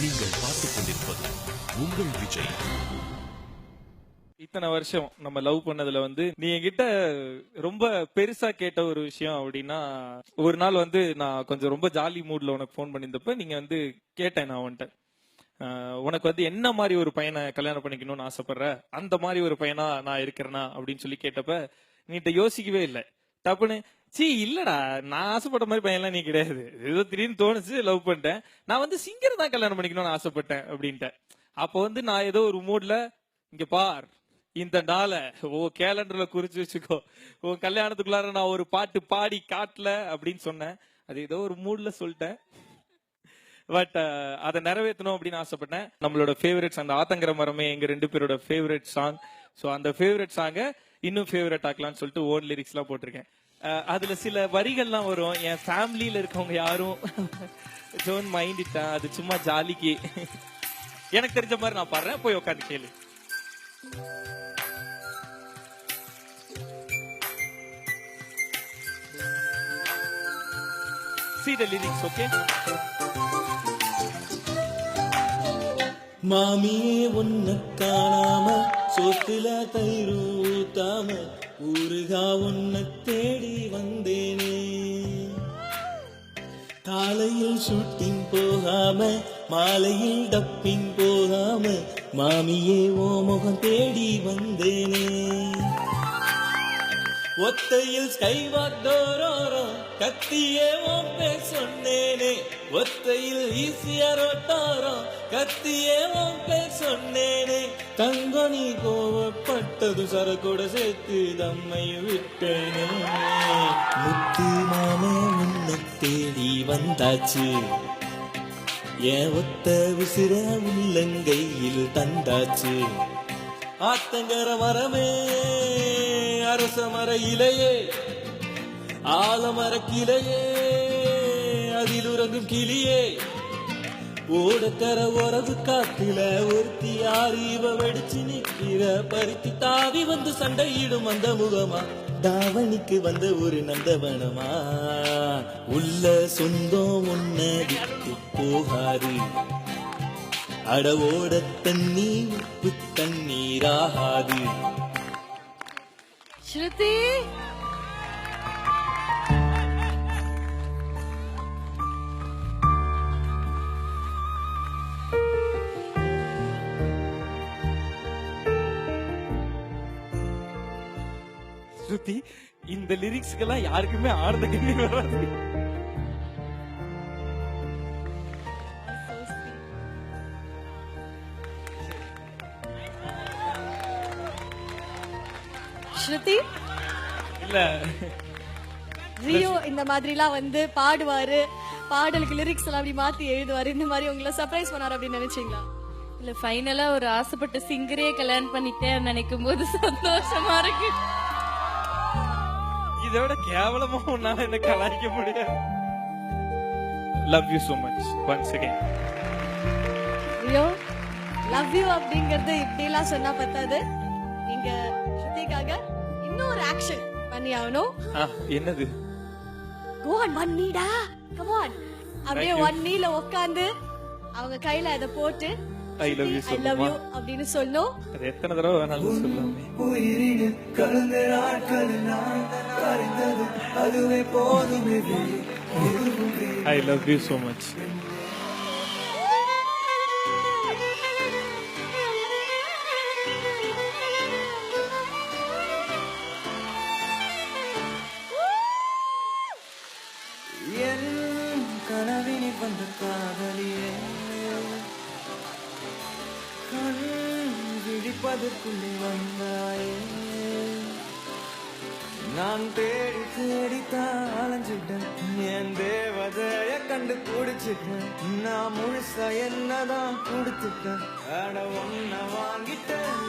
நீங்கள் பார்த்துக் கொண்டிருப்பது உங்கள் விஜய். இத்தனை வருஷம் நம்ம லவ் பண்ணதுல வந்து நீ என்கிட்ட ரொம்ப பெருசா கேட்ட ஒரு விஷயம் அப்படின்னா, ஒரு நாள் வந்து நான் கொஞ்சம் ரொம்ப ஜாலி மூட்ல உனக்கு ஃபோன் பண்ணியிருந்தப்ப நீங்க வந்து கேட்டேன் நான் உன்கிட்ட, உனக்கு வந்து என்ன மாதிரி ஒரு பையனை கல்யாணம் பண்ணிக்கணும்னு ஆசைப்படுற, அந்த மாதிரி ஒரு பையனா நான் இருக்கிறேனா அப்படின்னு சொல்லி கேட்டப்ப நீட்ட யோசிக்கவே இல்லை. டப்புன்னு இல்லடா, நான் ஆசைப்பட்ட மாதிரி பையன்லாம் நீ கிடையாது, ஏதோ திடீர்னு தோணுச்சு லவ் பண்ணிட்டேன், நான் வந்து சிங்கர் தான் கல்யாணம் பண்ணிக்கணும்னு ஆசைப்பட்டேன் அப்படின்ட்டேன். அப்போ வந்து நான் ஏதோ ஒரு மூட்ல, இங்க பார் இந்த நாளை உன் கேலண்டர்ல குறிச்சு வச்சுக்கோ, உன் கல்யாணத்துக்குள்ளார நான் ஒரு பாட்டு பாடி காட்டல அப்படின்னு சொன்னேன். அது ஏதோ ஒரு மூட்ல சொல்லிட்டேன். பட் அதை நிறைவேற்றணும் அப்படின்னு ஆசைப்பட்டேன். நம்மளோட ஃபேவரட்ஸ் அந்த ஆத்தங்கர மரமே எங்க 2 பேரோட ஃபேவரட் சாங். ஸோ அந்த ஃபேவரட் சாங்கை இன்னும் ஃபேவரட் ஆக்கலாம்னு சொல்லிட்டு ஓன் லிரிக்ஸ் எல்லாம் போட்டிருக்கேன். அதுல சில வரிகள்லாம் வரும், என் ஃபேமிலியில இருக்கவங்க யாரும் டோன்ட் மைண்ட் இட், அது சும்மா ஜாலிக்கு எனக்கு தெரிஞ்ச மாதிரி நான் பாடுறேன், போய் உட்காந்து கேளு. See the lyrics, okay? மாமியே உன்னை காணாம சொத்துல தயிர் ஊத்தாம ஊருகா உன்னை தேடி வந்தேனே, காலையில் ஷூட்டிங் போகாம மாலையில் டப்பிங் போகாம மாமியே ஓ முகம் தேடி வந்தேனே, ஒத்தையில் ஸ்கைவாக் டோரோரோ கத்தியே உன் பேர் சொன்னேனே, ஒத்தையில் ஈஸியா ரோட்டாரோ கத்தியே உன் பேர் சொன்னேனே, தங்கனி கோவப்பட்டது சரக்கூட சேர்த்து தம்மையும் விட்டேனே, முத்து மாமே உன்னை தேடி வந்தாச்சு, என் ஒத்த விசிற உள்ளங்கையில் தந்தாச்சு, ஆத்தங்கர மரமே அரச மர இலையே ஆலமர கிளையே அதில் உறங்கும் கிளியே, ஓடக்கர உறவு காத்துல ஒருத்தி அறிவ வெடிச்சு நிற்கிற பருத்தி தாவி வந்து சண்டையிடும் அந்த முகமா, தாவணிக்கு வந்த ஒரு நந்தவனமா, உள்ள சொந்தம் உன்ன விட்டு போகாது, அடவோட தண்ணி உப்பு தண்ணீராகாது. ஸ்ருதி ஸ்ருதி, இந்த லிரிக்ஸ்க்கெல்லாம் யாருக்குமே ஆடுறதுக்கு வராது. ஸ்ருதி இல்ல, ரியோ இந்த மாதிரிலாம் வந்து பாடுவாரு, பாடலுக்கு லிரிக்ஸ் எல்லாம் அப்படி மாத்தி எழுதுவாரு, இந்த மாதிரி உங்களை சர்ப்ரைஸ் பண்ணாரு அப்படின்னு நினைச்சீங்களா? இல்ல, ஃபைனலா ஒரு ஆசைப்பட்ட சிங்கரே கல்யாணம் பண்ணிட்டேன் நினைக்கும் போது சந்தோஷமா இருக்கு. இதோட கேவலமா உன்னால என்ன கலாய்க்க முடியாது. Love you so much once again. Rio love you அப்படிங்கறது இப்படி எல்லாம் சொன்னா பத்தாது, நீங்க ஸ்ருதிக்காக இன்னொரு ஆக்ஷன் பண்ணி ஆகணும். என்னது? Go on, one knee டா, come on. அப்படியே one kneeல உட்கார்ந்து அவங்க கையில அத போட்டு I love you so much அப்படின்னு சொல்லணும். அது எத்தனை தடவை வேணாலும் சொல்லலாமே. உயிரினு கலந்த நாட்கள் நான் கரைந்தது அதுவே போதுமே. I love you so much. என் கனவினி வந்த காதலியே கண் விழிப்பதற்குள்ளே வந்தாயே, நான் தேடி தேடித்தான் அலைஞ்சிட்டேன், என் தேவதைய கண்டு பிடிச்சிட்டேன், நான் முழுசா என்னதான் கொடுத்துட்டேன், அட ஒன்ன வாங்கிட்டேன்